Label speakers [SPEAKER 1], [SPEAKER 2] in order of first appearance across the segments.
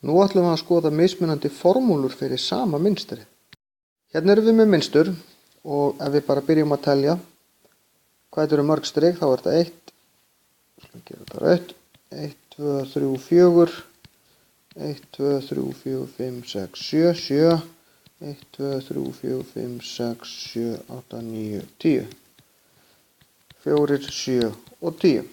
[SPEAKER 1] Nú ætlum við að skoða mismunandi formúlur fyrir sama mynstrið. Hérna erum við með mynstur og ef við bara byrjum að telja hvað þetta eru mörg strik, þá er þetta 1, skulum gera þetta rautt, 1, 2, 3, 4, 1, 2, 3, 4, 5, 6, 7, 7, 1, 2, 3, 4, 5, 6, 7, 8, 9, 10, 4, 7 og 10.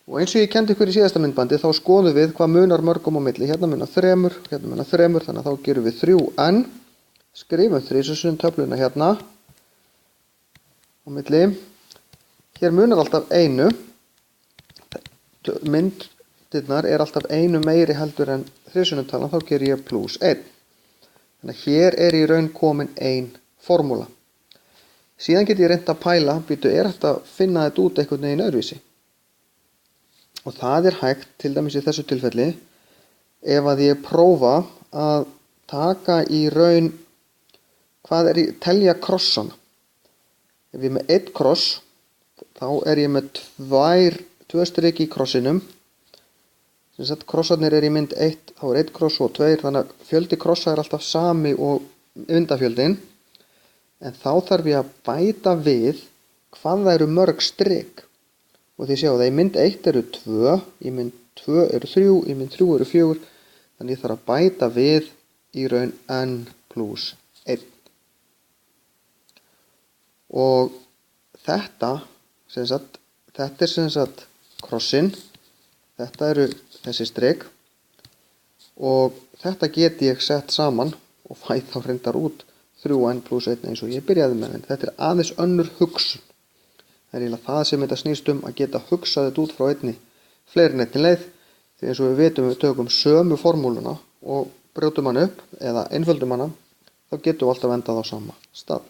[SPEAKER 1] Og eins og ég kendi ykkur í síðasta myndbandi, þá skoðum við hvað munar mörgum á milli. Hérna munar 3, hérna munar 3, þannig að þá gerum við 3n. Skrifum þrisvarsinnum töfluna hérna á milli. Hér munar alltaf 1. Myndirnar er alltaf 1 meiri heldur en þrisvarsinnumtalan, þá ger ég pluss 1. Þannig að hér er í raun komin 1 formúla. Síðan get ég reynt að pæla, er þetta að finna þetta út einhvern veginn öðruvísi. Og það er hægt, til dæmis í þessu tilfelli, ef að ég prófa að taka í raun, telja krossana. Ef ég er með 1 kross, þá er ég með 2 strik í krossinum. Sem sagt, krossarnir er í mynd 1, þá er 1 kross og 2, þannig að fjöldi krossa er alltaf sami og myndafjöldin. En þá þarf ég að bæta við hvað það eru mörg strik. Og þið sjáu það í mynd 1 eru 2, í mynd 2 eru 3, í mynd 3 eru 4. Þannig ég þarf að bæta við í raun n pluss 1. Og þetta er sem sagt krossin. Þetta eru þessi strik. Og þetta get ég sett saman og fæ þá reyndar út 3n pluss 1 eins og ég byrjaði með. Þetta er aðeins önnur hugsun. Það er eiginlega það sem þetta snýst að geta hugsað þetta út frá fleiri en einni leið. Því eins og við vitum, við tökum sömu formúluna og brjótum hana upp eða einföldum hana, þá getum við alltaf endað á sama stað.